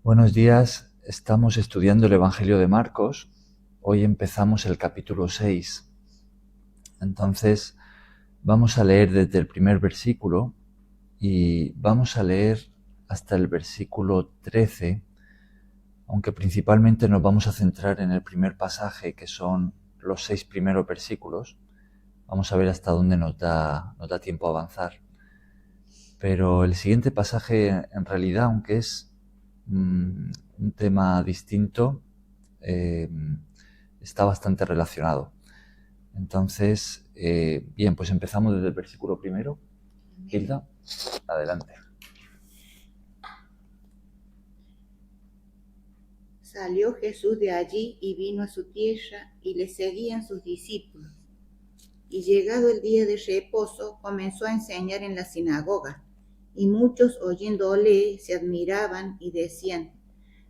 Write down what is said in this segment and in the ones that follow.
Buenos días, estamos estudiando el Evangelio de Marcos. Hoy empezamos el capítulo 6. Entonces, vamos a leer desde el primer versículo y vamos a leer hasta el versículo 13, aunque principalmente nos vamos a centrar en el primer pasaje, que son los 6 primeros versículos. Vamos a ver hasta dónde nos da tiempo a avanzar. Pero el siguiente pasaje, en realidad, aunque es un tema distinto, está bastante relacionado. Entonces, bien, pues empezamos desde el versículo primero. Hilda, adelante. Salió Jesús de allí y vino a su tierra, y le seguían sus discípulos. Y llegado el día de reposo, comenzó a enseñar en la sinagoga, y muchos oyéndole se admiraban y decían: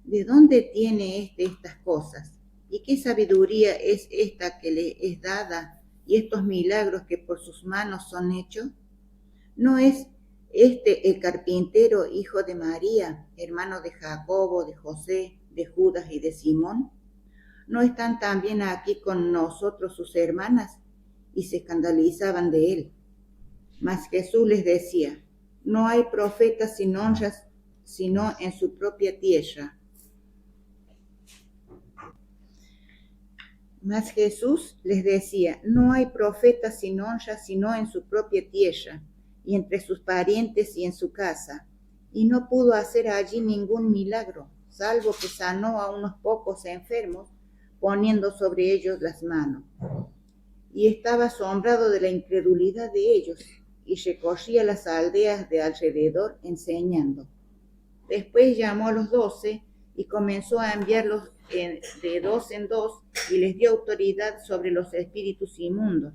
¿de dónde tiene estas cosas? ¿Y qué sabiduría es esta que le es dada, y estos milagros que por sus manos son hechos? ¿No es este el carpintero, hijo de María, hermano de Jacobo, de José, de Judas y de Simón? ¿No están también aquí con nosotros sus hermanas? Y se escandalizaban de él. Mas Jesús les decía: no hay profeta sin honras sino en su propia tierra. Mas Jesús les decía: no hay profeta sin honra sino en su propia tierra, y entre sus parientes y en su casa. Y no pudo hacer allí ningún milagro, salvo que sanó a unos pocos enfermos, poniendo sobre ellos las manos. Y estaba asombrado de la incredulidad de ellos, y recorría las aldeas de alrededor enseñando. Después llamó a los 12 y comenzó a enviarlos de dos en dos, y les dio autoridad sobre los espíritus inmundos.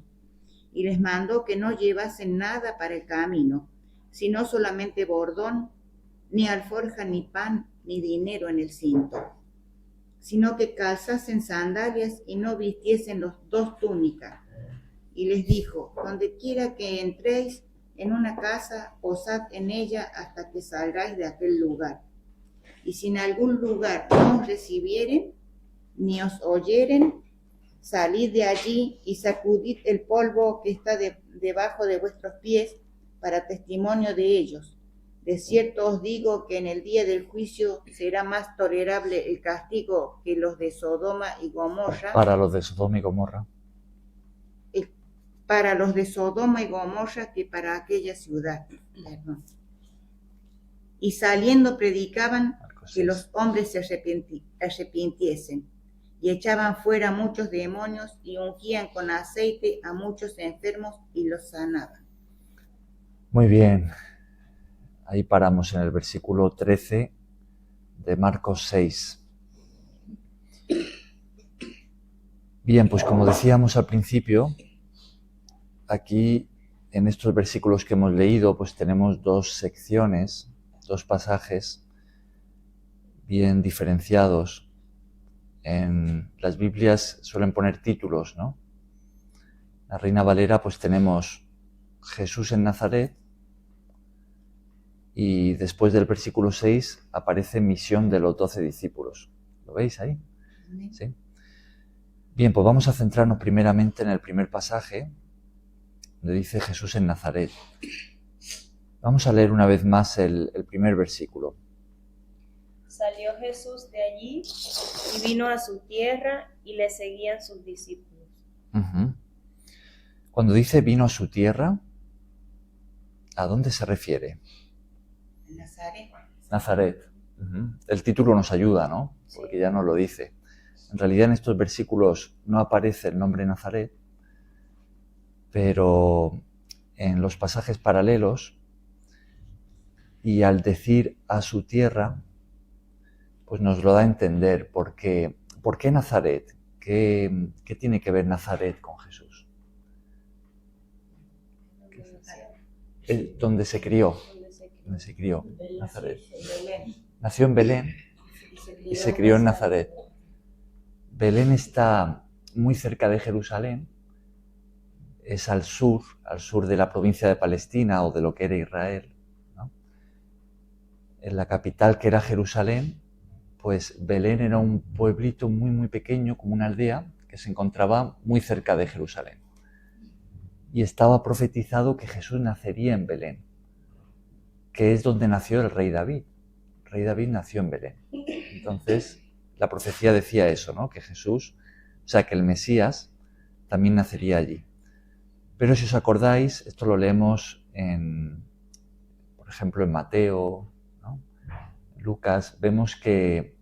Y les mandó que no llevasen nada para el camino, sino solamente bordón, ni alforja, ni pan, ni dinero en el cinto, sino que calzasen sandalias y no vistiesen los 2 túnicas. Y les dijo: donde quiera que entréis en una casa, posad en ella hasta que salgáis de aquel lugar. Y si en algún lugar no os recibieren, ni os oyeren, salid de allí y sacudid el polvo que está debajo de vuestros pies para testimonio de ellos. De cierto os digo que en el día del juicio será más tolerable el castigo que los de Sodoma y Gomorra. Para los de Sodoma y Gomorra. Para los de Sodoma y Gomorra que para aquella ciudad. Perdón. Y saliendo predicaban que los hombres se arrepintiesen, y echaban fuera muchos demonios, y ungían con aceite a muchos enfermos y los sanaban. Muy bien. Ahí paramos en el versículo 13 de Marcos 6. Bien, pues como decíamos al principio, aquí en estos versículos que hemos leído, pues tenemos 2 secciones, 2 pasajes bien diferenciados. En las Biblias suelen poner títulos, ¿no? La Reina Valera, pues tenemos Jesús en Nazaret, y después del versículo 6 aparece misión de los 12 discípulos. ¿Lo veis ahí? ¿Sí? Bien, pues vamos a centrarnos primeramente en el primer pasaje, donde dice Jesús en Nazaret. Vamos a leer una vez más el primer versículo. Salió Jesús de allí y vino a su tierra, y le seguían sus discípulos. Uh-huh. Cuando dice vino a su tierra, ¿a dónde se refiere? Nazaret. Nazaret. Uh-huh. El título nos ayuda, ¿no? Porque ya nos lo dice. En realidad en estos versículos no aparece el nombre Nazaret, pero en los pasajes paralelos, y al decir a su tierra, pues nos lo da a entender. ¿Por qué Nazaret? ¿Qué tiene que ver Nazaret con Jesús? ¿Dónde se crió? ¿Dónde se crió? Nazaret. Nació en Belén y se crió en Nazaret. Belén está muy cerca de Jerusalén, es al sur de la provincia de Palestina o de lo que era Israel, ¿no? En la capital, que era Jerusalén, pues Belén era un pueblito muy pequeño, como una aldea, que se encontraba muy cerca de Jerusalén. Y estaba profetizado que Jesús nacería en Belén, que es donde nació el rey David. El rey David nació en Belén. Entonces, la profecía decía eso, ¿no? Que Jesús, o sea, que el Mesías también nacería allí. Pero si os acordáis, esto lo leemos por ejemplo, en Mateo, ¿no? Lucas, vemos que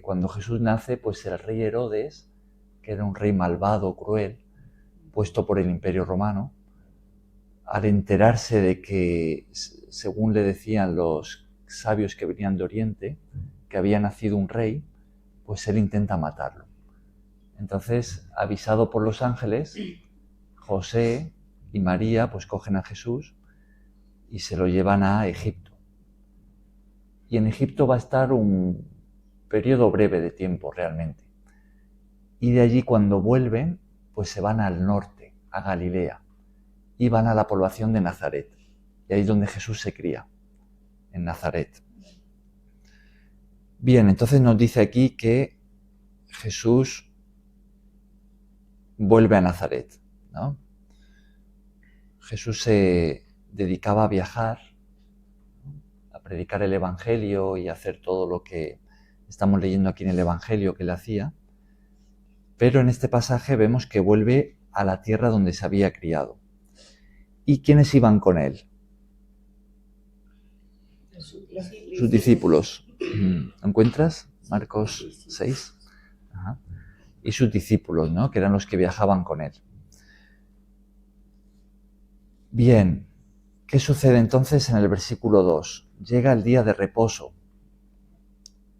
cuando Jesús nace, pues el rey Herodes, que era un rey malvado, cruel, puesto por el Imperio Romano, al enterarse de que, según le decían los sabios que venían de Oriente, que había nacido un rey, pues él intenta matarlo. Entonces, avisado por los ángeles, José y María pues cogen a Jesús y se lo llevan a Egipto. Y en Egipto va a estar un periodo breve de tiempo realmente. Y de allí cuando vuelven, pues se van al norte, a Galilea, y van a la población de Nazaret. Y ahí es donde Jesús se cría, en Nazaret. Bien, entonces nos dice aquí que Jesús vuelve a Nazaret, ¿no? Jesús se dedicaba a viajar, a predicar el Evangelio y a hacer todo lo que estamos leyendo aquí en el Evangelio que él hacía, pero en este pasaje vemos que vuelve a la tierra donde se había criado. ¿Y quiénes iban con él? Sus discípulos. ¿Encuentras? Marcos 6. Ajá. Y sus discípulos, ¿no? Que eran los que viajaban con él. Bien, ¿qué sucede entonces en el versículo 2? Llega el día de reposo.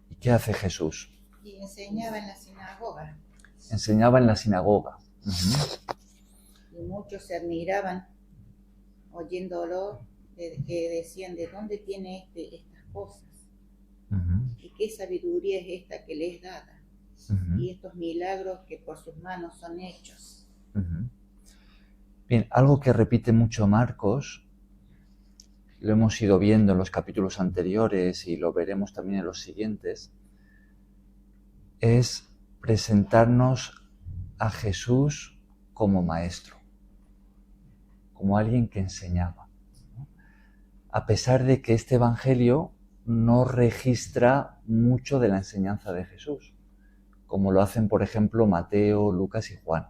¿Y qué hace Jesús? Y enseñaba en la sinagoga. Enseñaba en la sinagoga. Y muchos se admiraban oyéndolo, que decían, ¿de dónde tiene estas cosas? ¿Y qué sabiduría es esta que le es dada? Y estos milagros que por sus manos son hechos. Bien, algo que repite mucho Marcos, lo hemos ido viendo en los capítulos anteriores y lo veremos también en los siguientes, es presentarnos a Jesús como maestro, como alguien que enseñaba, ¿no? A pesar de que este Evangelio no registra mucho de la enseñanza de Jesús, como lo hacen, por ejemplo, Mateo, Lucas y Juan,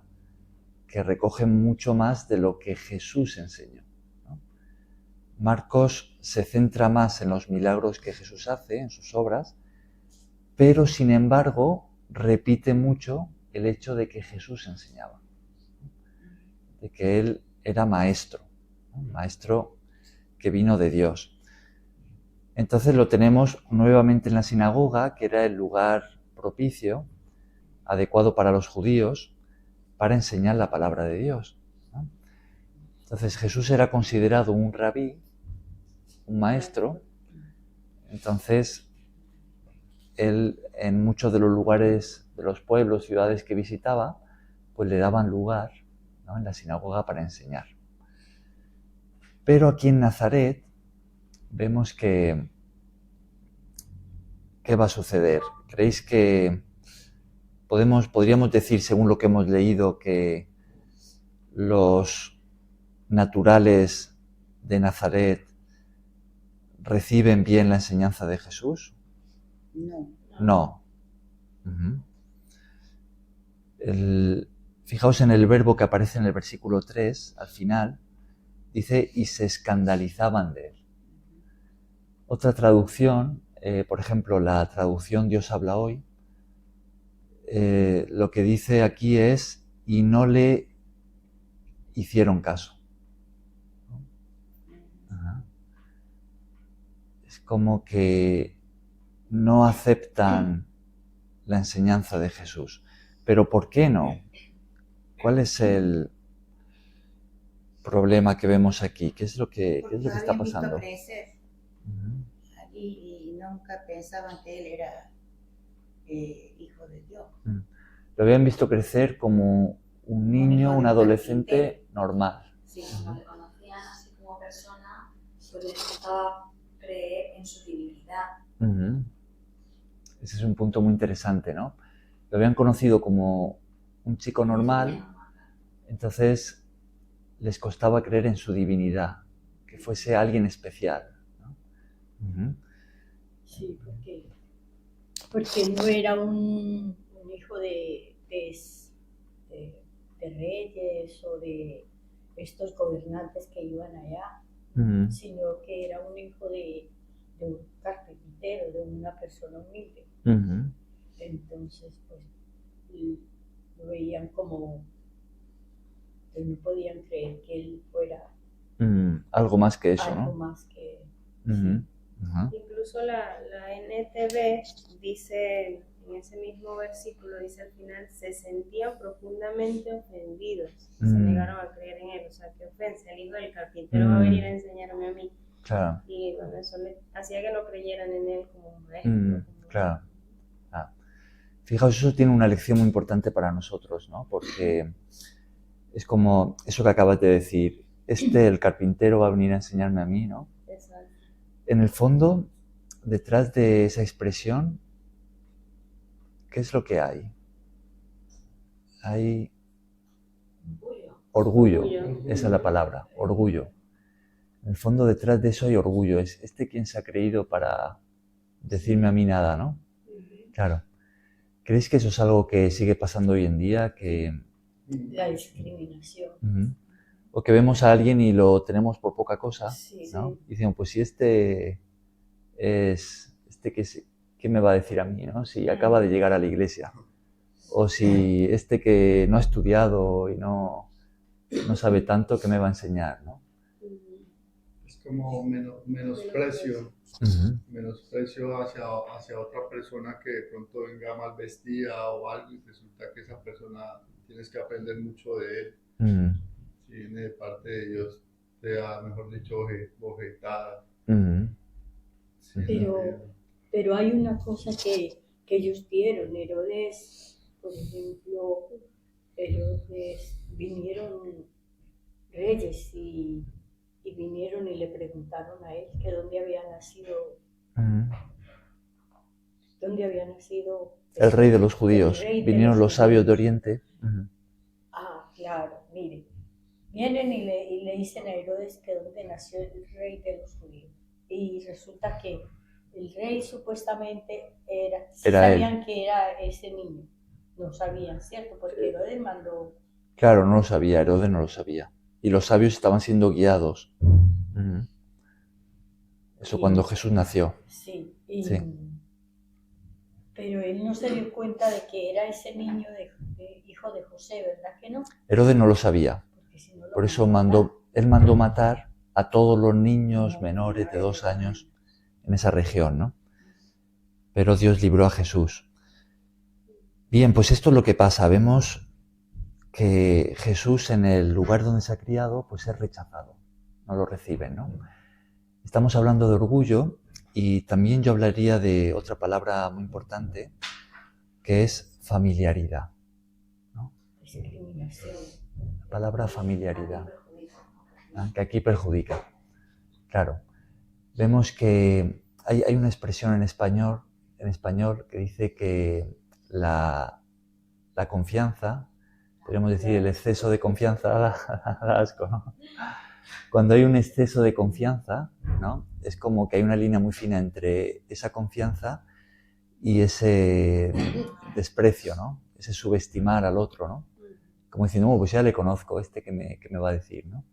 que recogen mucho más de lo que Jesús enseñó, ¿no? Marcos se centra más en los milagros que Jesús hace, en sus obras, pero sin embargo repite mucho el hecho de que Jesús enseñaba, de que él era maestro, ¿no? Maestro que vino de Dios. Entonces lo tenemos nuevamente en la sinagoga, que era el lugar propicio, adecuado para los judíos, para enseñar la palabra de Dios, ¿no? Entonces Jesús era considerado un rabí, un maestro. Entonces él, en muchos de los lugares de los pueblos, ciudades que visitaba, pues le daban lugar, ¿no?, en la sinagoga para enseñar. Pero aquí en Nazaret vemos que ¿qué va a suceder? ¿Creéis que podríamos decir, según lo que hemos leído, que los naturales de Nazaret reciben bien la enseñanza de Jesús? No. Fijaos en el verbo que aparece en el versículo 3, al final, dice, y se escandalizaban de él. Otra traducción, por ejemplo, la traducción Dios habla hoy, lo que dice aquí es, y no le hicieron caso. Ajá. Es como que no aceptan la enseñanza de Jesús. ¿Pero por qué no? ¿Cuál es el problema que vemos aquí? ¿Qué es lo que está pasando? Porque crecer allí y nunca pensaban que él era hijo de Dios. Lo habían visto crecer como un niño, un adolescente normal. Sí, no le conocían así como persona, pues les costaba creer en su divinidad. Ese es un punto muy interesante, ¿no? Lo habían conocido como un chico normal, entonces les costaba creer en su divinidad, que fuese alguien especial, ¿no? Uh-huh. Sí, porque no era un hijo de reyes o de estos gobernantes que iban allá, Uh-huh. sino que era un hijo de un carpintero, de una persona humilde. Uh-huh. Entonces, pues, lo veían como, pues, no podían creer que él fuera algo más que eso, algo ¿no? más que... Uh-huh. Uh-huh. Incluso la NTV dice, en ese mismo versículo, dice al final, se sentían profundamente ofendidos, se negaron a creer en él. O sea, qué ofensa, el hijo del carpintero va a venir a enseñarme a mí. Claro. Y bueno, eso le hacía que no creyeran en él como un maestro. Claro. Ah. Fijaos, eso tiene una lección muy importante para nosotros, ¿no? Porque es como eso que acabas de decir, el carpintero va a venir a enseñarme a mí, ¿no? Exacto. En el fondo, detrás de esa expresión, ¿qué es lo que hay? Hay orgullo, esa es la palabra, orgullo. En el fondo, detrás de eso hay orgullo, es quien se ha creído para decirme a mí nada, ¿no? Claro. ¿Creéis que eso es algo que sigue pasando hoy en día? La discriminación. Uh-huh. O que vemos a alguien y lo tenemos por poca cosa, Sí, ¿no? sí. Y decimos, pues si ¿qué me va a decir a mí, ¿no? Si acaba de llegar a la iglesia. O si que no ha estudiado y no sabe tanto, ¿qué me va a enseñar, ¿no? Es como menosprecio. Uh-huh. Menosprecio hacia otra persona que de pronto venga mal vestida o algo y resulta que esa persona tienes que aprender mucho de él. Uh-huh. Si viene de parte de Dios, te da, mejor dicho, bofetada. Uh-huh. Sí, pero hay una cosa que ellos vieron. Herodes, por ejemplo, vinieron reyes y vinieron y le preguntaron a él que dónde había nacido. Uh-huh. ¿Dónde había nacido? El rey de los judíos. Vinieron los sabios de Oriente. Uh-huh. Ah, claro, mire. Vienen y le dicen a Herodes que dónde nació el rey de los judíos. Y resulta que el rey supuestamente sabían él. Que era ese niño. No sabían, ¿cierto? Porque Herodes mandó... Claro, no lo sabía, Herodes no lo sabía. Y los sabios estaban siendo guiados. Uh-huh. Eso cuando Jesús nació. Sí, sí. Pero él no se dio cuenta de que era ese niño hijo de José, ¿verdad que no? Herodes no lo sabía. Si no por eso él mandó matar a todos los niños menores de 2 años en esa región, ¿no? Pero Dios libró a Jesús. Bien, pues esto es lo que pasa. Vemos que Jesús en el lugar donde se ha criado, pues es rechazado. No lo reciben, ¿no? Estamos hablando de orgullo y también yo hablaría de otra palabra muy importante, que es familiaridad, ¿no? Discriminación. La palabra familiaridad, ¿no? Que aquí perjudica. Claro. Vemos que hay una expresión en español que dice que la confianza, podríamos decir el exceso de confianza da asco, ¿no? Cuando hay un exceso de confianza, ¿no? Es como que hay una línea muy fina entre esa confianza y ese desprecio, ¿no? Ese subestimar al otro, ¿no? Como diciendo, pues ya le conozco, que me va a decir, ¿no?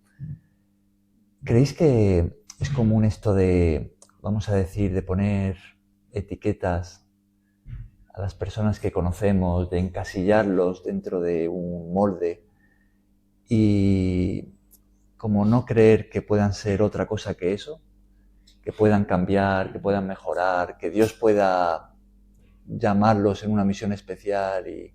¿Creéis que es común esto de, vamos a decir, de poner etiquetas a las personas que conocemos, de encasillarlos dentro de un molde y como no creer que puedan ser otra cosa que eso, que puedan cambiar, que puedan mejorar, que Dios pueda llamarlos en una misión especial y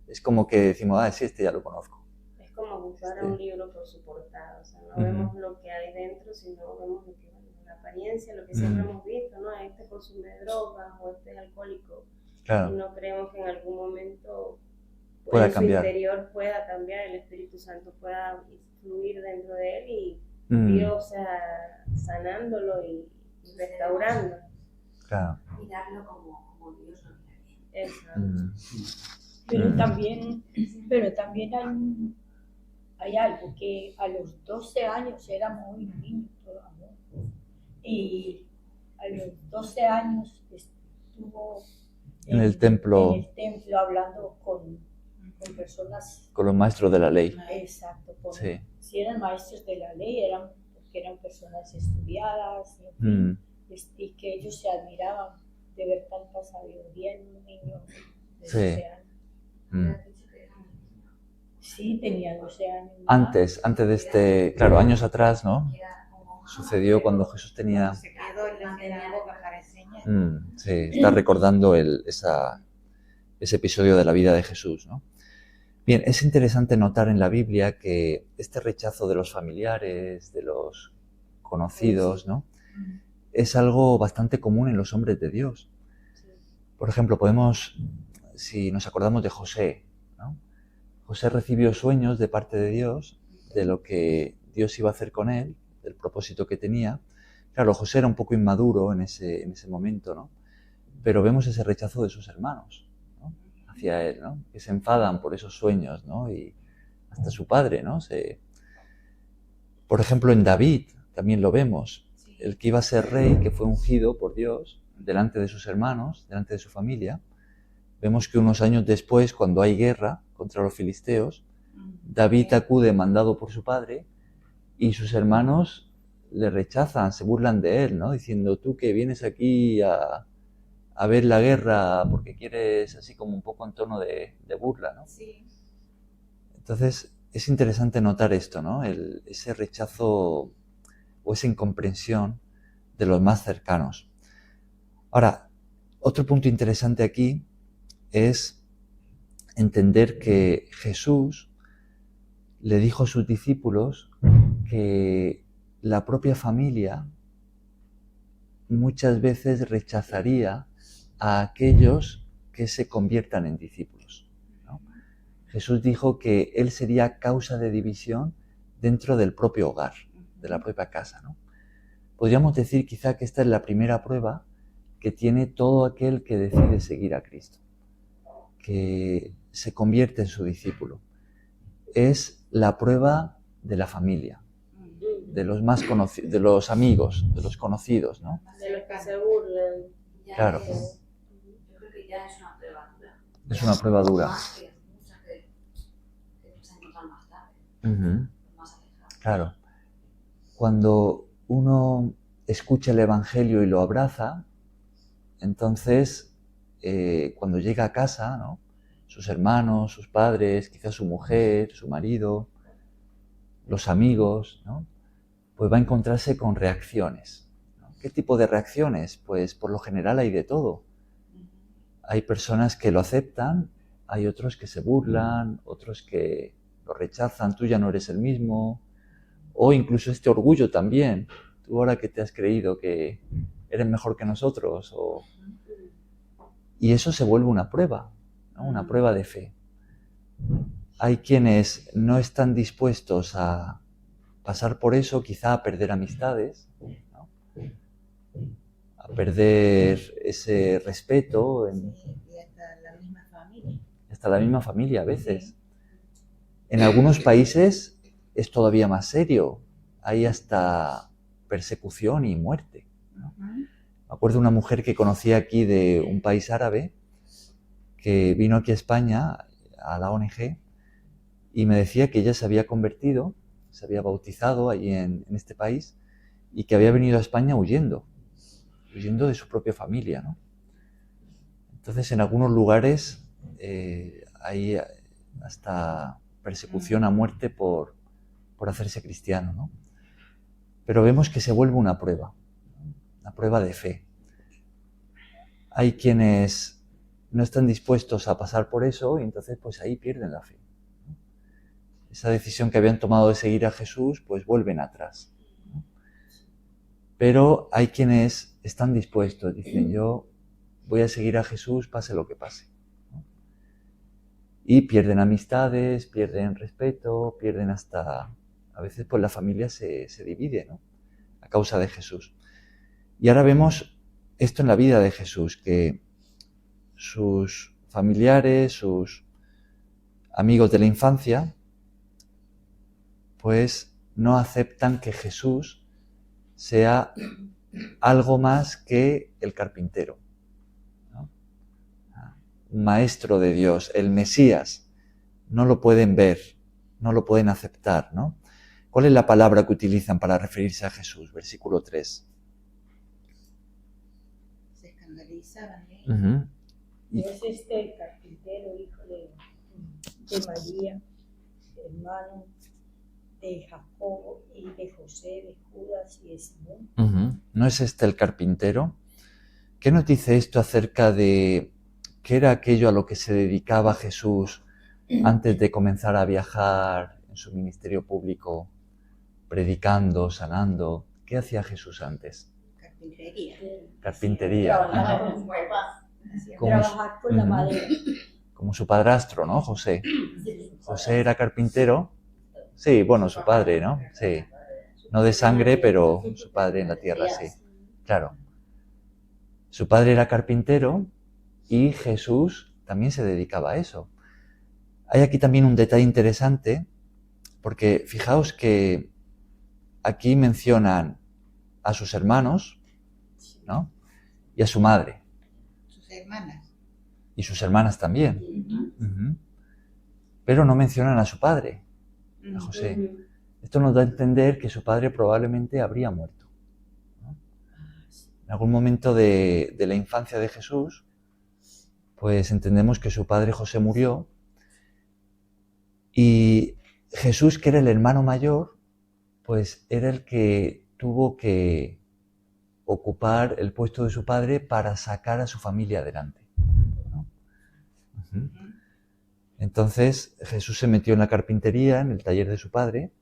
es como que decimos, sí, ya lo conozco. Es como juzgar a un libro por su portada, o sea, no vemos lo que hay dentro, sino vemos lo que la apariencia, lo que siempre hemos visto, ¿no? Este consume drogas o este es alcohólico. Claro. Y no creemos que en algún momento pueda en cambiar. Su interior pueda cambiar, el Espíritu Santo pueda fluir dentro de él y ir, o sea, sanándolo y restaurando. Claro. mirarlo como Dios lo miraría. Exacto. Pero también hay algo que a los 12 años era muy niño todavía. Y a los 12 años estuvo En el templo, hablando con personas. con los maestros de la ley. Exacto. Sí. Si eran maestros de la ley, porque eran personas estudiadas, y, en fin, y que ellos se admiraban de ver tanta sabiduría en un niño de 12 años. Sí, tenía 12 años. Antes de este, claro, años atrás, ¿no? Sucedió cuando Jesús tenía... Se quedó en la boca para enseñar. Sí, está recordando ese episodio de la vida de Jesús, ¿no? Bien, es interesante notar en la Biblia que este rechazo de los familiares, de los conocidos, ¿no? Es algo bastante común en los hombres de Dios. Por ejemplo, si nos acordamos de José, ¿no? José recibió sueños de parte de Dios, de lo que Dios iba a hacer con él, del propósito que tenía. Claro, José era un poco inmaduro en ese momento, ¿no? Pero vemos ese rechazo de sus hermanos, ¿no? Hacia él, ¿no? Que se enfadan por esos sueños, ¿no? Y hasta su padre, ¿no? Por ejemplo, en David también lo vemos. El que iba a ser rey, que fue ungido por Dios delante de sus hermanos, delante de su familia. Vemos que unos años después, cuando hay guerra contra los filisteos, David acude mandado por su padre y sus hermanos le rechazan, se burlan de él, ¿no? Diciendo, tú que vienes aquí a ver la guerra porque quieres, así como un poco en tono de burla, ¿no? Sí. Entonces es interesante notar esto, ¿no? Ese rechazo o esa incomprensión de los más cercanos. Ahora, otro punto interesante aquí es entender que Jesús le dijo a sus discípulos que la propia familia muchas veces rechazaría a aquellos que se conviertan en discípulos, ¿no? Jesús dijo que él sería causa de división dentro del propio hogar, de la propia casa, ¿no? Podríamos decir quizá que esta es la primera prueba que tiene todo aquel que decide seguir a Cristo, que se convierte en su discípulo. Es la prueba de la familia, de los más conocidos, de los amigos, de los conocidos, ¿no? De los que se burlan. Claro. Yo creo que ya es una prueba dura. Es una prueba dura. Más que muchas que se encuentran más tarde, más alejadas. Claro. Cuando uno escucha el Evangelio y lo abraza, entonces, cuando llega a casa, ¿no? Sus hermanos, sus padres, quizás su mujer, su marido, los amigos, ¿no? Pues va a encontrarse con reacciones, ¿no? ¿Qué tipo de reacciones? Pues por lo general hay de todo. Hay personas que lo aceptan, hay otros que se burlan, otros que lo rechazan, tú ya no eres el mismo, o incluso este orgullo también, tú ahora que te has creído que eres mejor que nosotros, y eso se vuelve una prueba, ¿no? Una prueba de fe. Hay quienes no están dispuestos a pasar por eso, quizá a perder amistades, ¿no? A perder ese respeto. Y hasta la misma familia. Hasta la misma familia a veces. En algunos países es todavía más serio. Hay hasta persecución y muerte, ¿no? Me acuerdo de una mujer que conocí aquí de un país árabe que vino aquí a España, a la ONG, y me decía que ella se había convertido, se había bautizado allí en este país y que había venido a España huyendo de su propia familia, ¿no? Entonces, en algunos lugares hay hasta persecución a muerte por hacerse cristiano, ¿no? Pero vemos que se vuelve una prueba de fe. Hay quienes no están dispuestos a pasar por eso y entonces pues ahí pierden la fe. Esa decisión que habían tomado de seguir a Jesús, pues vuelven atrás, ¿no? Pero hay quienes están dispuestos, dicen, yo voy a seguir a Jesús pase lo que pase, ¿no? Y pierden amistades, pierden respeto, pierden hasta... A veces pues la familia se divide, ¿no? A causa de Jesús. Y ahora vemos esto en la vida de Jesús, que sus familiares, sus amigos de la infancia, pues no aceptan que Jesús sea algo más que el carpintero, ¿no? Un maestro de Dios, el Mesías. No lo pueden ver, no lo pueden aceptar, ¿no? ¿Cuál es la palabra que utilizan para referirse a Jesús? Versículo 3. Se escandalizaban. Uh-huh. Es el carpintero, hijo de María, hermano de Jacobo y de José, de Judas y de Simón. Uh-huh. ¿No es este el carpintero? ¿Qué nos dice esto acerca de qué era aquello a lo que se dedicaba Jesús antes de comenzar a viajar en su ministerio público, predicando, sanando? ¿Qué hacía Jesús antes? Carpintería. Carpintería. Trabajar con Como trabajar con la madera. Como su padrastro, ¿no? José. José era carpintero. Sí, bueno, su padre, ¿no? Sí. No de sangre, pero su padre en la tierra, sí. Claro. Su padre era carpintero y Jesús también se dedicaba a eso. Hay aquí también un detalle interesante, porque fijaos que aquí mencionan a sus hermanos, ¿no? Y a su madre. Sus hermanas. Y sus hermanas también. Uh-huh. Pero no mencionan a su padre, a José. Esto nos da a entender que su padre probablemente habría muerto, ¿no? En algún momento de la infancia de Jesús, pues entendemos que su padre José murió y Jesús, que era el hermano mayor, pues era el que tuvo que ocupar el puesto de su padre para sacar a su familia adelante, ¿no? Uh-huh. Entonces Jesús se metió en la carpintería, en el taller de su padre,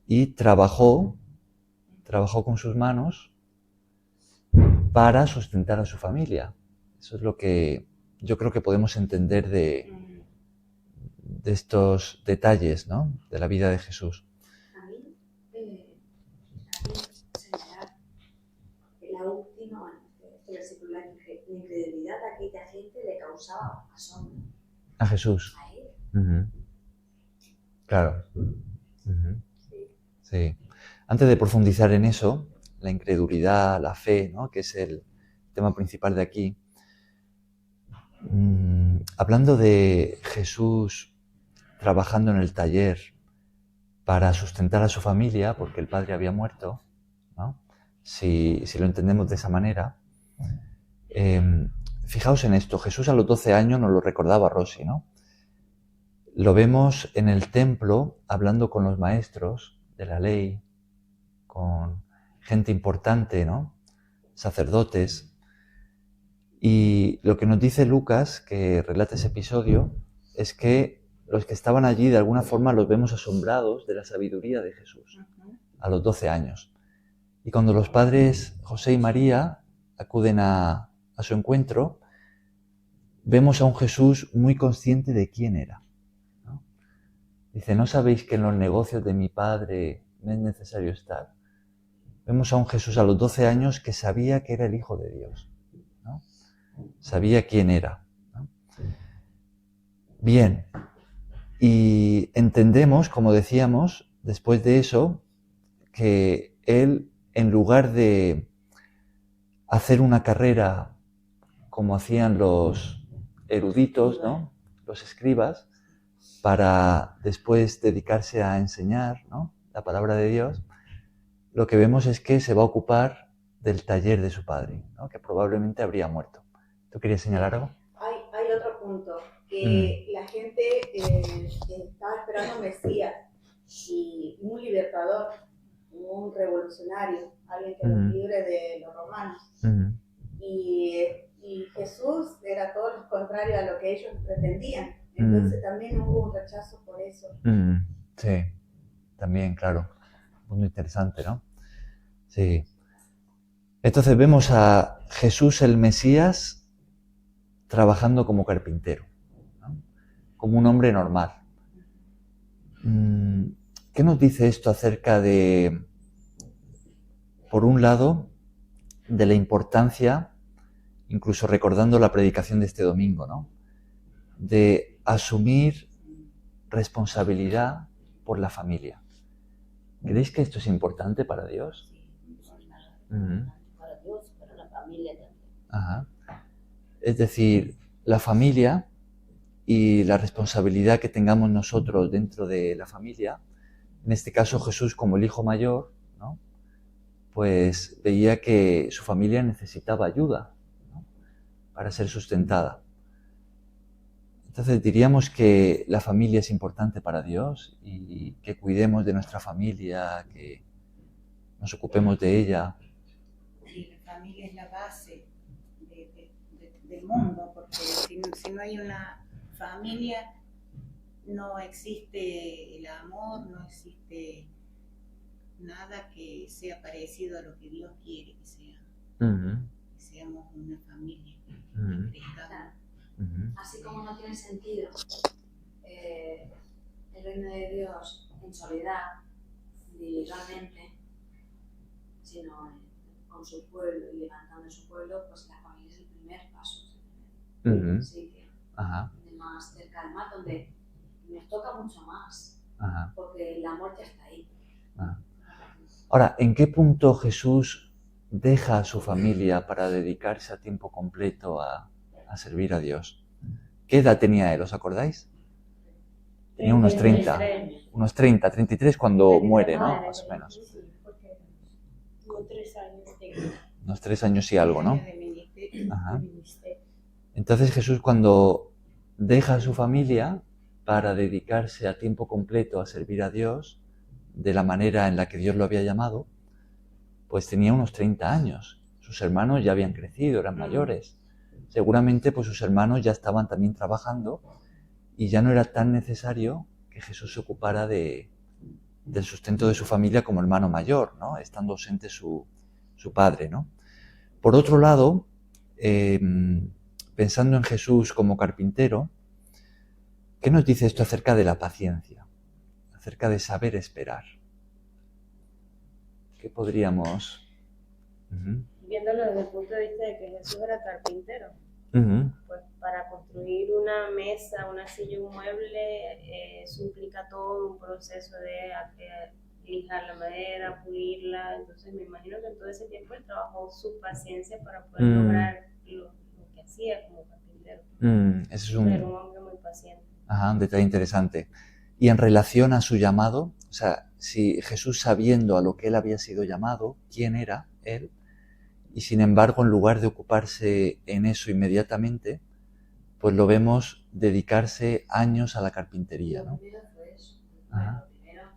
y trabajó con sus manos para sustentar a su familia. Eso es lo que yo creo que podemos entender de estos detalles, ¿no? De la vida de Jesús. A mí señalar la última, este versículo, la incredulidad de aquella gente le causaba asombro. A Jesús. A él. Uh-huh. Claro. Uh-huh. Sí. Antes de profundizar en eso, la incredulidad, la fe, ¿no? Que es el tema principal de aquí, hablando de Jesús trabajando en el taller para sustentar a su familia, porque el padre había muerto, ¿no? Si lo entendemos de esa manera, fijaos en esto, Jesús a los 12 años nos lo recordaba Rosy, ¿no? Lo vemos en el templo hablando con los maestros de la ley, con gente importante, ¿no? Sacerdotes. Y lo que nos dice Lucas, que relata ese episodio, es que los que estaban allí de alguna forma los vemos asombrados de la sabiduría de Jesús a los 12 años. Y cuando los padres José y María acuden a su encuentro, vemos a un Jesús muy consciente de quién era, ¿no? Dice, ¿no sabéis que en los negocios de mi padre me es necesario estar? Vemos a un Jesús a los 12 años que sabía que era el Hijo de Dios, ¿no? Sabía quién era, ¿no? Bien, y entendemos, como decíamos, después de eso, que él, en lugar de hacer una carrera como hacían los eruditos, ¿no? Los escribas, para después dedicarse a enseñar, ¿no? La palabra de Dios, lo que vemos es que se va a ocupar del taller de su padre, ¿no? Que probablemente habría muerto. ¿Tú querías señalar algo? Hay otro punto, que la gente estaba esperando un Mesías y un libertador, un revolucionario, alguien que los libre de los romanos. Y Jesús era todo lo contrario a lo que ellos pretendían. Entonces también hubo un rechazo por eso. Sí, también, claro. Muy interesante, ¿no? Sí. Entonces vemos a Jesús el Mesías trabajando como carpintero, ¿no? Como un hombre normal. ¿Qué nos dice esto acerca de, por un lado, de la importancia, incluso recordando la predicación de este domingo, ¿no? De asumir responsabilidad por la familia. ¿Creéis que esto es importante para Dios? Para Dios, para la familia también. Ajá. Es decir, la familia y la responsabilidad que tengamos nosotros dentro de la familia, en este caso Jesús como el hijo mayor, ¿no? Pues veía que su familia necesitaba ayuda, ¿no? Para ser sustentada. Entonces diríamos que la familia es importante para Dios y que cuidemos de nuestra familia, que nos ocupemos de ella. Sí, la familia es la base del mundo, porque si no hay una familia, no existe el amor, no existe nada que sea parecido a lo que Dios quiere que sea. Que seamos una familia, que crezcamos. Así como no tiene sentido el reino de Dios en soledad, individualmente, sino con su pueblo y levantando su pueblo, pues la familia es el primer paso. Sitio de más cerca del mar, donde nos toca mucho más, porque el amor ya está ahí. Ahora, ¿en qué punto Jesús deja a su familia para dedicarse a tiempo completo a servir a Dios? ¿Qué edad tenía él? ¿Os acordáis? Tenía unos 30, 33 cuando muere, ¿no? Más o menos. Unos 3 años Unos 3 años y algo, ¿no? De ministerio. Ajá. Entonces Jesús, cuando deja a su familia para dedicarse a tiempo completo a servir a Dios de la manera en la que Dios lo había llamado, pues tenía unos 30 años. Sus hermanos ya habían crecido, eran mayores. Seguramente pues sus hermanos ya estaban también trabajando y ya no era tan necesario que Jesús se ocupara del sustento de su familia como hermano mayor, ¿no? Estando ausente su padre, ¿no? Por otro lado, pensando en Jesús como carpintero, ¿qué nos dice esto acerca de la paciencia? Acerca de saber esperar. ¿Qué podríamos...? Viéndolo desde el punto de vista de que Jesús era carpintero, pues para construir una mesa, una silla, un mueble, eso implica todo un proceso de lijar la madera, pulirla. Entonces me imagino que en todo ese tiempo él trabajó su paciencia para poder lograr lo que hacía como carpintero. Era un hombre muy paciente. Un detalle interesante. Y en relación a su llamado, o sea, si Jesús, sabiendo a lo que él había sido llamado, quién era él, y sin embargo, en lugar de ocuparse en eso inmediatamente, pues lo vemos dedicarse años a la carpintería, ¿no? Lo primero fue eso. Lo primero,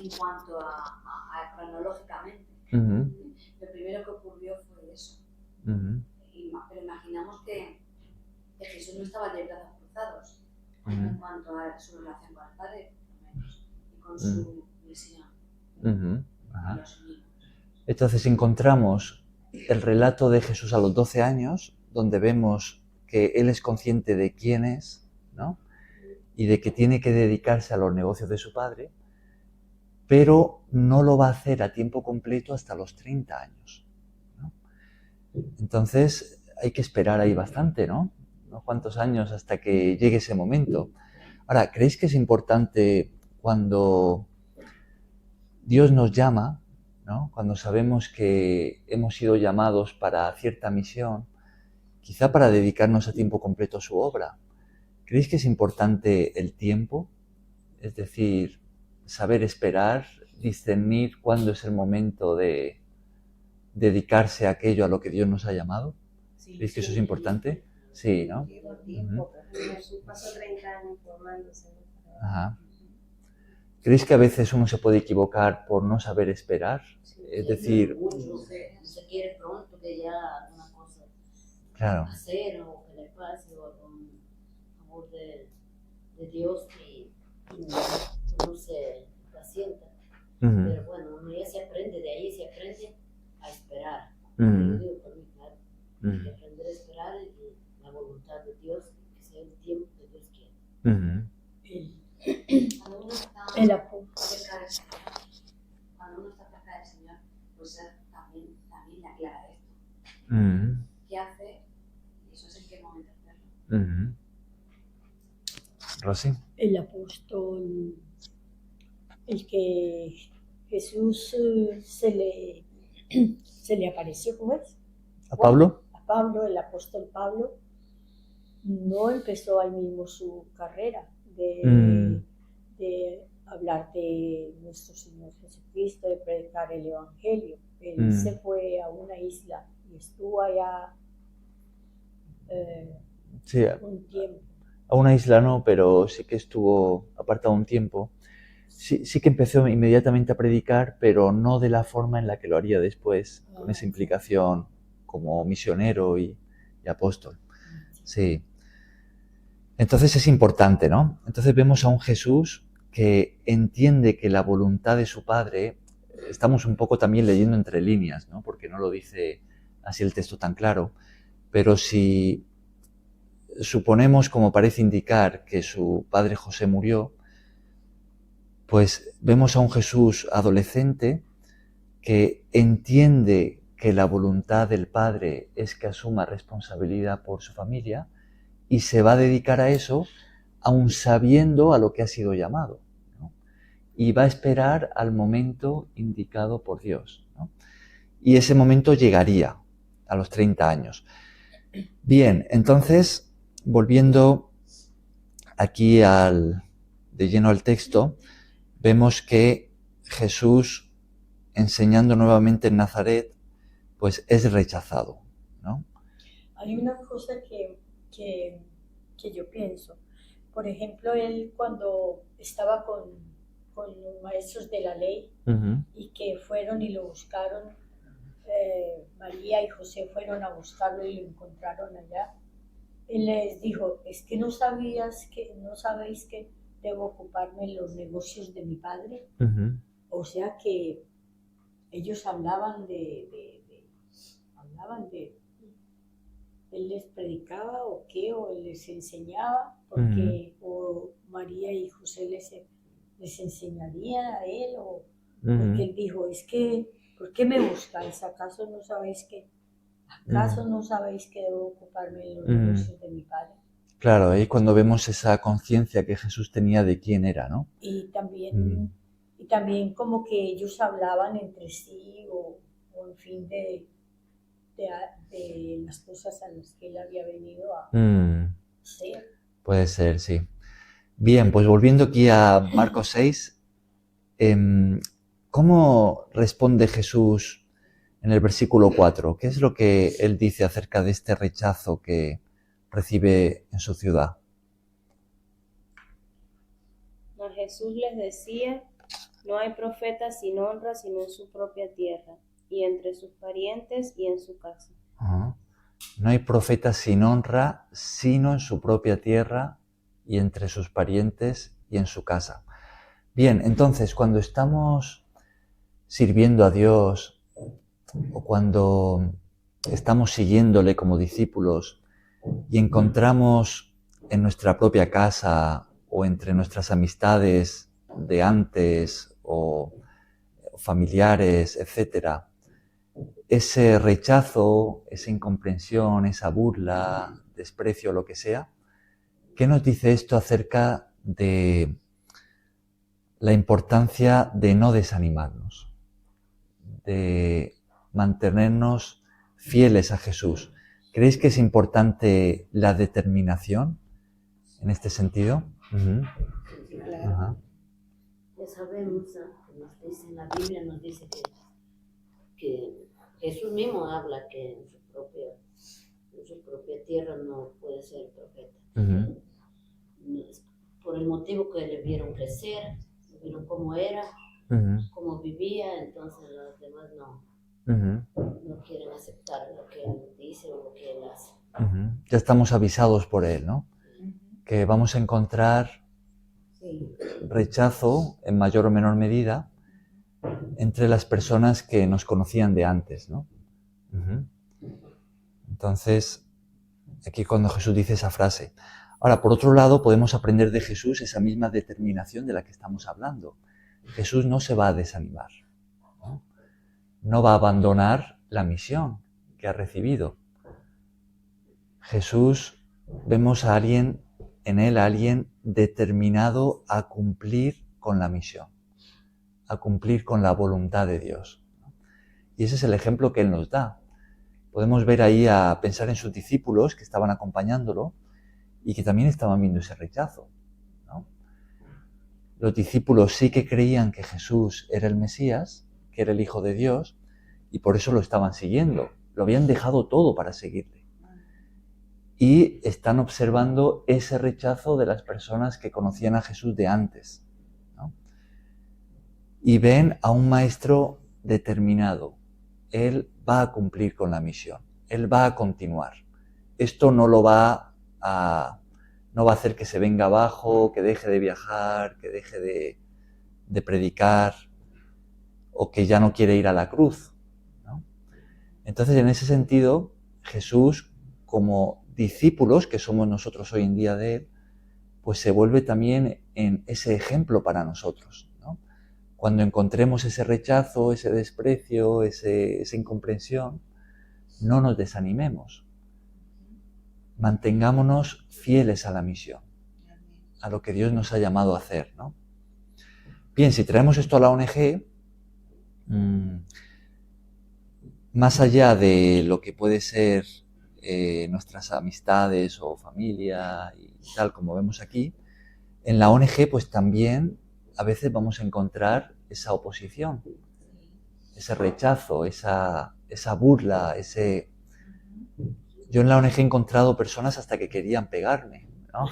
en cuanto a cronológicamente, lo primero que ocurrió fue eso. Pero imaginamos que Jesús no estaba de brazos cruzados en cuanto a su relación con el Padre, por lo menos, y con su misión. Los niños. Entonces encontramos el relato de Jesús a los 12 años, donde vemos que él es consciente de quién es, ¿no? Y de que tiene que dedicarse a los negocios de su padre, pero no lo va a hacer a tiempo completo hasta los 30 años, ¿no? Entonces hay que esperar ahí bastante, ¿no? Unos cuantos años hasta que llegue ese momento. Ahora, ¿creéis que es importante cuando Dios nos llama, ¿no? Cuando sabemos que hemos sido llamados para cierta misión, quizá para dedicarnos a tiempo completo a su obra? ¿Creéis que es importante el tiempo? Es decir, saber esperar, discernir cuándo es el momento de dedicarse a aquello a lo que Dios nos ha llamado. ¿Creéis que eso es importante? Sí, ¿no? Jesús pasó 30 años formándose. ¿Creéis que a veces uno se puede equivocar por no saber esperar? Es decir... Se quiere pronto que ya una cosa hacer o que le pase o con amor de Dios y uno se pacienta. Pero bueno, uno ya se aprende, de ahí se aprende a esperar. Yo digo por mí, claro, hay que aprender a esperar y la voluntad de Dios, que sea el tiempo que Dios quiere. Cuando uno está El apunte. cerca del Señor, pues también le aclara esto. ¿Qué hace? Eso es en qué momento hacerlo. Rosy. El apóstol, el que Jesús se le apareció, ¿cómo es? ¿A Pablo? A Pablo, el apóstol Pablo, no empezó ahí mismo su carrera de hablar de nuestro Señor Jesucristo, de predicar el Evangelio. Él se fue a una isla y estuvo allá un tiempo. A una isla no, pero sí que estuvo apartado un tiempo. Sí que empezó inmediatamente a predicar, pero no de la forma en la que lo haría después, con esa implicación como misionero y apóstol. Sí. Entonces es importante, ¿no? Entonces vemos a un Jesús que entiende que la voluntad de su Padre, estamos un poco también leyendo entre líneas, ¿no? Porque no lo dice así el texto tan claro, pero si suponemos, como parece indicar, que su padre José murió, pues vemos a un Jesús adolescente que entiende que la voluntad del Padre es que asuma responsabilidad por su familia y se va a dedicar a eso aun sabiendo a lo que ha sido llamado, ¿no? Y va a esperar al momento indicado por Dios, ¿no? Y ese momento llegaría a los 30 años. Bien, entonces, volviendo aquí de lleno al texto, vemos que Jesús, enseñando nuevamente en Nazaret, pues es rechazado, ¿no? Hay una cosa que yo pienso. Por ejemplo, él cuando estaba con los maestros de la ley y que fueron y lo buscaron, María y José fueron a buscarlo y lo encontraron allá. Él les dijo, es que no sabéis que debo ocuparme en los negocios de mi padre. O sea que ellos hablaban él les predicaba o él les enseñaba, porque o María y José les enseñarían a él, o porque él dijo, es que, ¿por qué me buscáis? ¿Acaso no sabéis que debo ocuparme en los negocios de mi padre? Claro, ahí cuando vemos esa conciencia que Jesús tenía de quién era, ¿no? Y también como que ellos hablaban entre sí, o en fin, de las cosas a las que él había venido a hacer. Puede ser, sí. Bien, pues volviendo aquí a Marcos 6, ¿cómo responde Jesús en el versículo 4? ¿Qué es lo que él dice acerca de este rechazo que recibe en su ciudad? Mas Jesús les decía, no hay profeta sin honra sino en su propia tierra, y entre sus parientes y en su casa. No hay profeta sin honra sino en su propia tierra y entre sus parientes y en su casa. Bien, entonces cuando estamos sirviendo a Dios o cuando estamos siguiéndole como discípulos y encontramos en nuestra propia casa o entre nuestras amistades de antes o familiares, etcétera, ese rechazo, esa incomprensión, esa burla, desprecio, lo que sea, ¿qué nos dice esto acerca de la importancia de no desanimarnos, de mantenernos fieles a Jesús? ¿Creéis que es importante la determinación en este sentido? Claro. Ya sabemos, nos dice en la Biblia, nos dice que Jesús mismo habla que en su propia tierra no puede ser profeta. Por el motivo que le vieron crecer, le vieron cómo era, cómo vivía, entonces los demás no quieren aceptar lo que él dice o lo que él hace. Ya estamos avisados por él, ¿no? Que vamos a encontrar rechazo en mayor o menor medida entre las personas que nos conocían de antes, ¿no? Entonces, aquí cuando Jesús dice esa frase. Ahora, por otro lado, podemos aprender de Jesús esa misma determinación de la que estamos hablando. Jesús no se va a desanimar, ¿no? No va a abandonar la misión que ha recibido. Jesús, vemos a alguien, en él a alguien determinado a cumplir con la misión, a cumplir con la voluntad de Dios. Y ese es el ejemplo que él nos da. Podemos ver ahí a pensar en sus discípulos que estaban acompañándolo y que también estaban viendo ese rechazo, ¿no? Los discípulos sí que creían que Jesús era el Mesías, que era el Hijo de Dios, y por eso lo estaban siguiendo. Lo habían dejado todo para seguirle. Y están observando ese rechazo de las personas que conocían a Jesús de antes, ¿no? Y ven a un maestro determinado. Él va a cumplir con la misión. Él va a continuar. Esto no va a hacer que se venga abajo, que deje de viajar, que deje de predicar o que ya no quiere ir a la cruz, ¿no? Entonces, en ese sentido, Jesús, como discípulos que somos nosotros hoy en día de Él, pues se vuelve también en ese ejemplo para nosotros, ¿no? Cuando encontremos ese rechazo, ese desprecio, esa incomprensión, no nos desanimemos. Mantengámonos fieles a la misión, a lo que Dios nos ha llamado a hacer, ¿no? Bien, si traemos esto a la ONG, más allá de lo que puede ser nuestras amistades o familia y tal, como vemos aquí, en la ONG pues también a veces vamos a encontrar esa oposición, ese rechazo, esa burla, Yo en la ONG he encontrado personas hasta que querían pegarme, ¿no?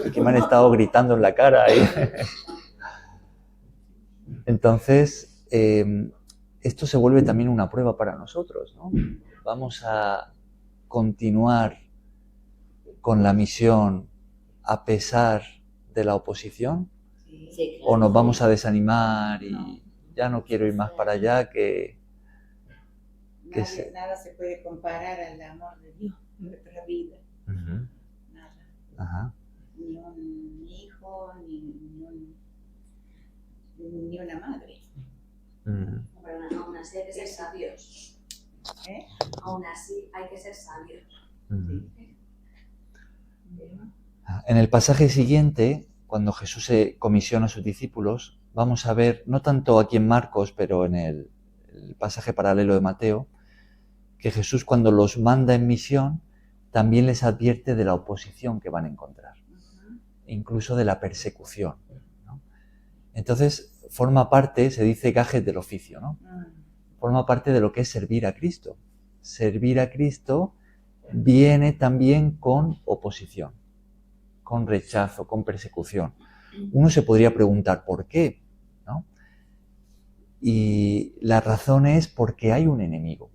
Y que me han estado gritando en la cara. Entonces, esto se vuelve también una prueba para nosotros, ¿no? Vamos a continuar con la misión a pesar de la oposición, Sí, claro. o nos vamos a desanimar y ya no quiero ir más para allá, Nada se puede comparar al amor de Dios en nuestra vida. Uh-huh. Nada. Ajá. Ni un hijo, ni una madre. Uh-huh. Pero aún así hay que ser sabios. Aún así hay que ser sabios. Uh-huh. En el pasaje siguiente, cuando Jesús se comisiona a sus discípulos, vamos a ver, no tanto aquí en Marcos, pero en el pasaje paralelo de Mateo, que Jesús cuando los manda en misión, también les advierte de la oposición que van a encontrar, incluso de la persecución, ¿no? Entonces, forma parte, se dice gajes del oficio, ¿no? Forma parte de lo que es servir a Cristo. Servir a Cristo viene también con oposición, con rechazo, con persecución. Uno se podría preguntar ¿por qué?, ¿no? Y la razón es porque hay un enemigo.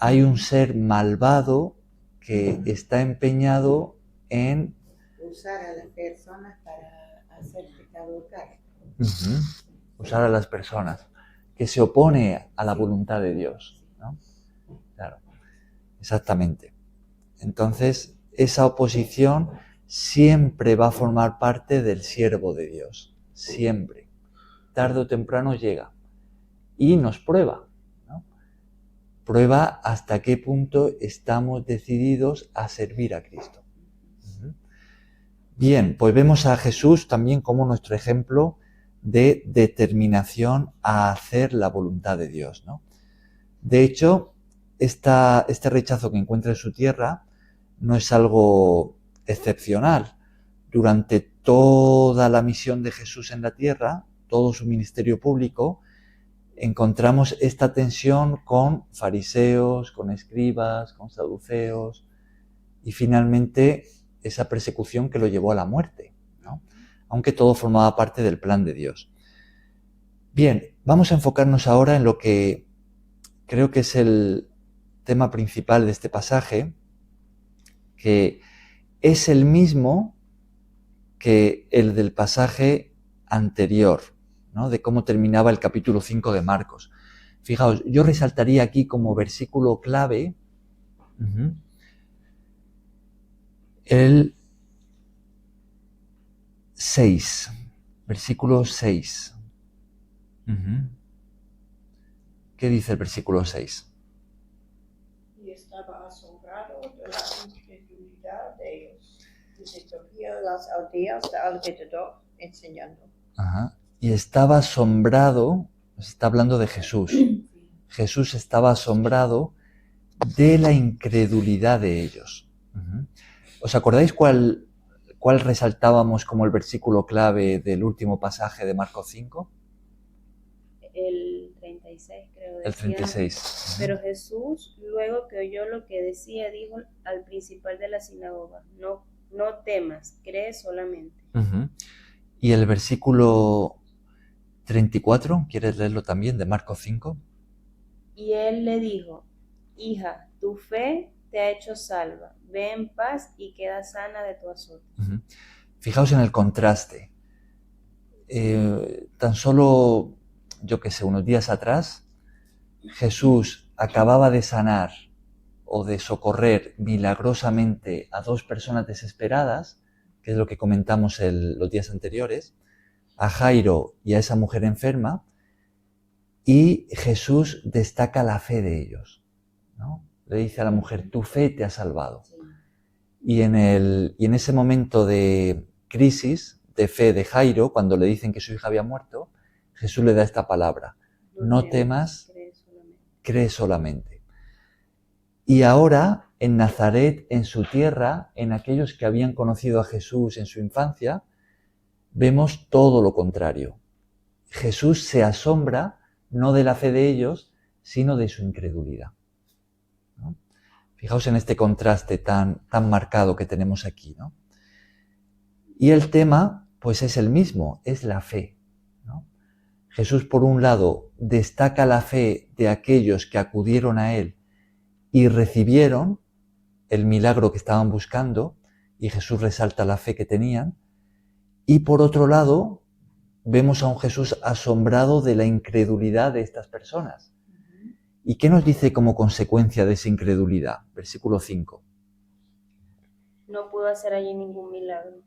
Hay un ser malvado que está empeñado en usar a las personas para hacer pecado carne. Usar a las personas, que se opone a la voluntad de Dios, ¿no? Claro, exactamente. Entonces, esa oposición siempre va a formar parte del siervo de Dios, siempre. Tarde o temprano llega y nos prueba, ¿no? Prueba hasta qué punto estamos decididos a servir a Cristo. Bien, pues vemos a Jesús también como nuestro ejemplo de determinación a hacer la voluntad de Dios, ¿no? De hecho, este rechazo que encuentra en su tierra no es algo excepcional. Durante toda la misión de Jesús en la tierra, todo su ministerio público, encontramos esta tensión con fariseos, con escribas, con saduceos y finalmente esa persecución que lo llevó a la muerte, ¿no? Aunque todo formaba parte del plan de Dios. Bien, vamos a enfocarnos ahora en lo que creo que es el tema principal de este pasaje, que es el mismo que el del pasaje anterior, ¿no? De cómo terminaba el capítulo 5 de Marcos. Fijaos, yo resaltaría aquí como versículo clave el 6, versículo 6, ¿Qué dice el versículo 6? Y estaba asombrado de la incredulidad de ellos. Y se recorría las aldeas de alrededor enseñando. Ajá. Y estaba asombrado, está hablando de Jesús. Jesús estaba asombrado de la incredulidad de ellos. ¿Os acordáis cuál resaltábamos como el versículo clave del último pasaje de Marcos 5? El 36, creo. El 36. Pero Jesús, luego que oyó lo que decía, dijo al principal de la sinagoga, no temas, cree solamente. Y el versículo 34, ¿quieres leerlo también, de Marcos 5? Y él le dijo, hija, tu fe te ha hecho salva, ve en paz y queda sana de tu azote. Fijaos en el contraste. Tan solo, unos días atrás, Jesús acababa de sanar o de socorrer milagrosamente a 2 personas desesperadas, que es lo que comentamos los días anteriores, a Jairo y a esa mujer enferma, y Jesús destaca la fe de ellos, ¿no? Le dice a la mujer, tu fe te ha salvado. Sí. Y en ese momento de crisis, de fe de Jairo, cuando le dicen que su hija había muerto, Jesús le da esta palabra, no temas, cree solamente. Y ahora, en Nazaret, en su tierra, en aquellos que habían conocido a Jesús en su infancia, vemos todo lo contrario. Jesús se asombra no de la fe de ellos, sino de su incredulidad, ¿no? Fijaos en este contraste tan marcado que tenemos aquí, ¿no? Y el tema, pues es el mismo, es la fe, ¿no? Jesús, por un lado, destaca la fe de aquellos que acudieron a Él y recibieron el milagro que estaban buscando, y Jesús resalta la fe que tenían, y por otro lado, vemos a un Jesús asombrado de la incredulidad de estas personas. ¿Y qué nos dice como consecuencia de esa incredulidad? Versículo 5. No pudo hacer allí ningún milagro,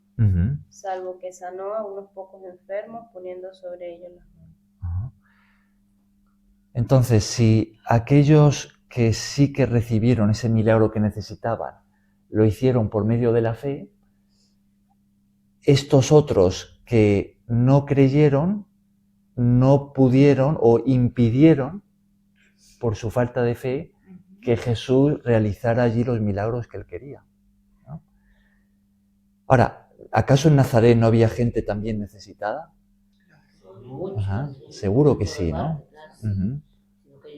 salvo que sanó a unos pocos enfermos poniendo sobre ellos las manos. Entonces, si aquellos que sí que recibieron ese milagro que necesitaban, lo hicieron por medio de la fe, estos otros que no creyeron, no pudieron o impidieron, por su falta de fe, que Jesús realizara allí los milagros que él quería, ¿no? Ahora, ¿acaso en Nazaret no había gente también necesitada? Ajá, seguro que sí, ¿no?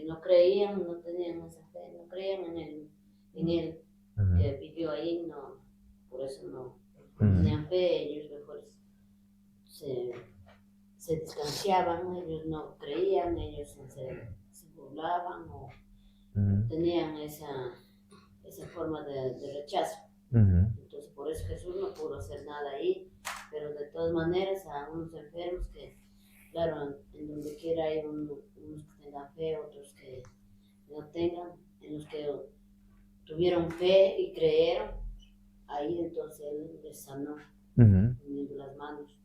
No creían, no tenían esa fe, no creían en él que vivió ahí, no, por eso no tenían fe, ellos mejor se distanciaban, ellos no creían, ellos se burlaban o tenían esa forma de rechazo. Entonces por eso Jesús no pudo hacer nada ahí, pero de todas maneras a unos enfermos que, claro, en donde quiera hay unos que tengan fe, otros que no tengan, en los que tuvieron fe y creyeron, ahí entonces él les sanó poniendo las manos.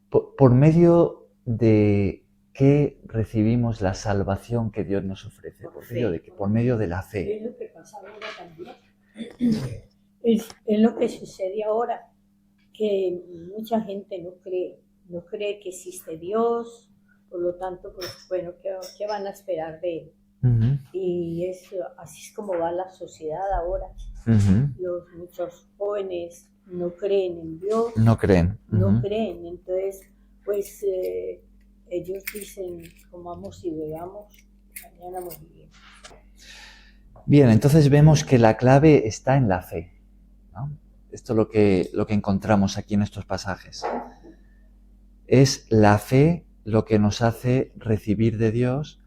Por medio de qué recibimos la salvación que Dios nos ofrece, por medio de la fe. Es lo que pasa ahora también. Es lo que sucede ahora, que mucha gente no cree que existe Dios, por lo tanto, pues bueno, ¿qué van a esperar de él? Y así es como va la sociedad ahora. Muchos jóvenes no creen en Dios. No creen. No creen, entonces, pues ellos dicen, comamos y bebamos, mañana moriremos. Bien, entonces vemos que la clave está en la fe, ¿no? Esto es lo que encontramos aquí en estos pasajes. Es la fe lo que nos hace recibir de Dios,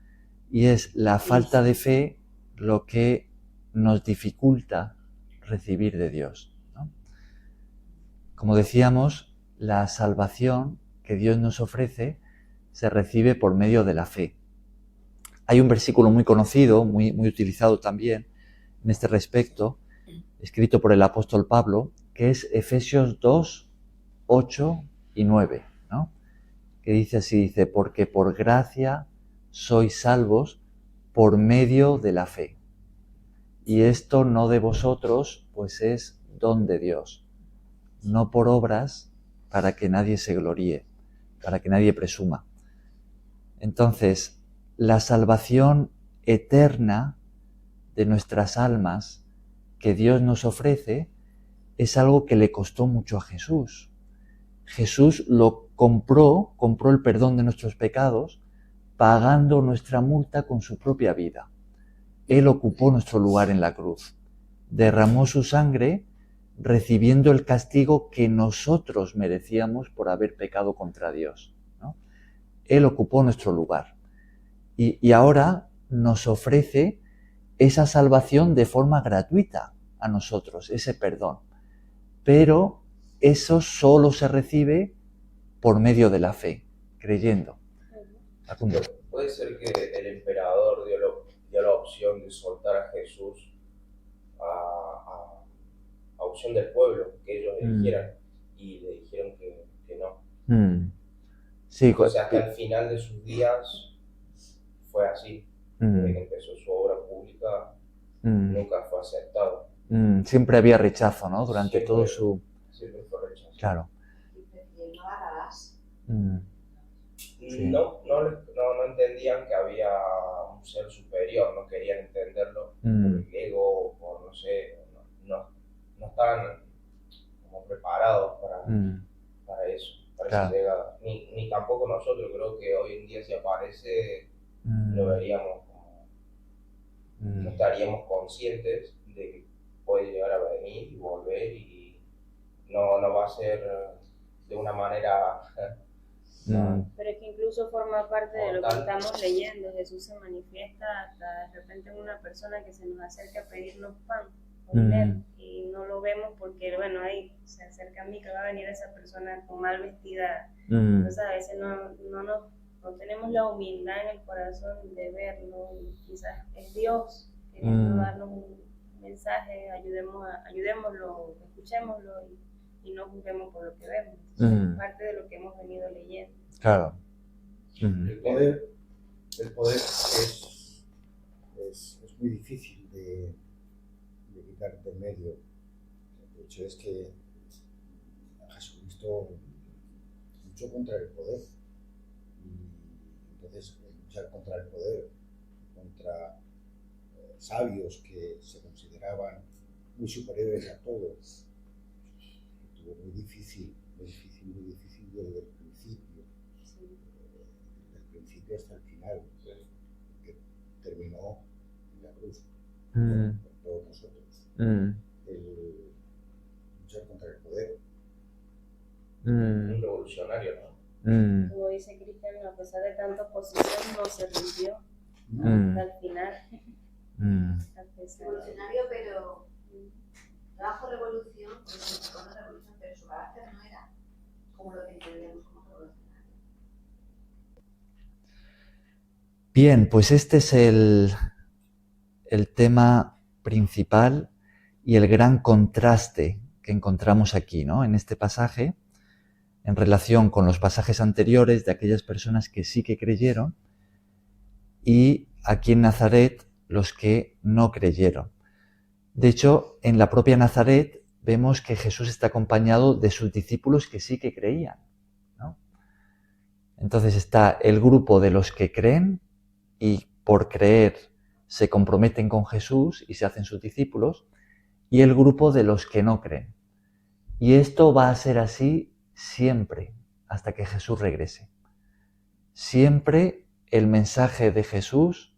y es la falta de fe lo que nos dificulta recibir de Dios, ¿no? Como decíamos, la salvación que Dios nos ofrece se recibe por medio de la fe. Hay un versículo muy conocido, muy utilizado también en este respecto, escrito por el apóstol Pablo, que es Efesios 2, 8 y 9, ¿no? Que dice así, porque por gracia sois salvos por medio de la fe. Y esto no de vosotros, pues es don de Dios, no por obras para que nadie se gloríe, para que nadie presuma. Entonces, la salvación eterna de nuestras almas que Dios nos ofrece es algo que le costó mucho a Jesús. Jesús lo compró el perdón de nuestros pecados, pagando nuestra multa con su propia vida. Él ocupó nuestro lugar en la cruz, derramó su sangre, recibiendo el castigo que nosotros merecíamos por haber pecado contra Dios, ¿no? Él ocupó nuestro lugar. Y ahora nos ofrece esa salvación de forma gratuita a nosotros, ese perdón. Pero eso solo se recibe por medio de la fe, creyendo. Facundo. Puede ser que el emperador dio la opción de soltar a Jesús a opción del pueblo, que ellos eligieran, y le dijeron que no. Sí, o sea, hasta el final de sus días fue así. Desde que empezó su obra pública, nunca fue aceptado. Siempre había rechazo, ¿no? Durante siempre, todo su... Siempre fue rechazo. Claro. Sí. No entendían que había un ser superior, no querían entenderlo por el ego, por no sé, no estaban como preparados para eso, para esa llegada. Ni tampoco nosotros, creo que hoy en día si aparece lo veríamos como, no estaríamos conscientes de que puede llegar a venir y volver y no va a ser de una manera... Pero es que incluso forma parte de lo que estamos leyendo. Jesús se manifiesta hasta de repente en una persona que se nos acerca a pedirnos pan o dinero y no lo vemos porque, bueno, ahí se acerca a mí que va a venir esa persona con mal vestida. Entonces a veces no tenemos la humildad en el corazón de verlo y quizás es Dios queriendo darnos un mensaje, ayudémoslo, escuchémoslo y no juzguemos por lo que vemos. Es parte de lo que hemos venido leyendo. Claro. El poder es muy difícil de quitar de medio. De hecho, es que Jesucristo luchó contra el poder. Y entonces, luchar contra el poder, contra sabios que se consideraban muy superiores a todos, estuvo muy difícil desde el principio, desde el principio hasta el final, que terminó en la cruz por todos nosotros. El luchar contra el poder. Un revolucionario, ¿no? Como dice Cristian, a pesar de tanta oposición, no se rindió hasta el final. Revolucionario, pero trajo revolución, con una revolución, pero su carácter no era como lo que entendemos como revolucionario. Bien, pues este es el tema principal y el gran contraste que encontramos aquí, ¿no? En este pasaje, en relación con los pasajes anteriores de aquellas personas que sí que creyeron y aquí en Nazaret los que no creyeron. De hecho, en la propia Nazaret vemos que Jesús está acompañado de sus discípulos que sí que creían, ¿no? Entonces está el grupo de los que creen y por creer se comprometen con Jesús y se hacen sus discípulos, y el grupo de los que no creen. Y esto va a ser así siempre, hasta que Jesús regrese. Siempre el mensaje de Jesús,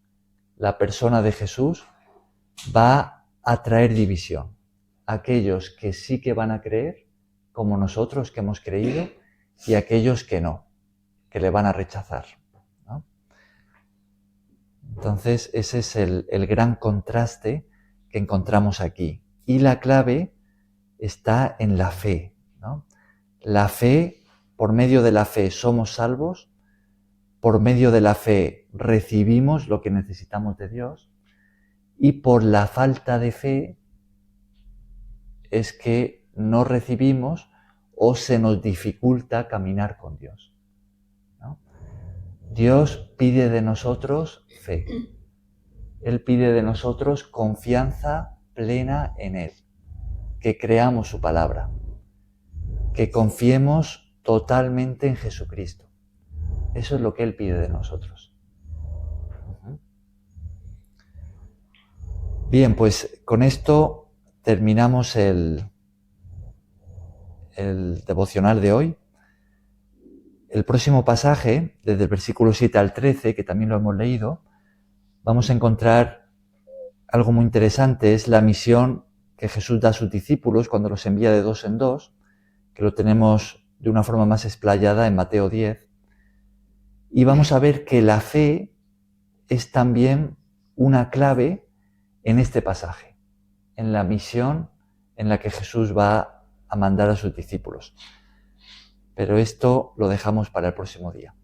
la persona de Jesús, va a traer división. Aquellos que sí que van a creer, como nosotros que hemos creído, y aquellos que no, que le van a rechazar, ¿no? Entonces, ese es el gran contraste que encontramos aquí. Y la clave está en la fe, ¿no? La fe, por medio de la fe somos salvos, por medio de la fe recibimos lo que necesitamos de Dios, y por la falta de fe es que no recibimos o se nos dificulta caminar con Dios, ¿no? Dios pide de nosotros fe. Él pide de nosotros confianza plena en Él, que creamos su palabra, que confiemos totalmente en Jesucristo. Eso es lo que Él pide de nosotros. Bien, pues con esto terminamos el devocional de hoy. El próximo pasaje, desde el versículo 7 al 13, que también lo hemos leído, vamos a encontrar algo muy interesante. Es la misión que Jesús da a sus discípulos cuando los envía de 2 en 2, que lo tenemos de una forma más explayada en Mateo 10. Y vamos a ver que la fe es también una clave en este pasaje, en la misión en la que Jesús va a mandar a sus discípulos. Pero esto lo dejamos para el próximo día.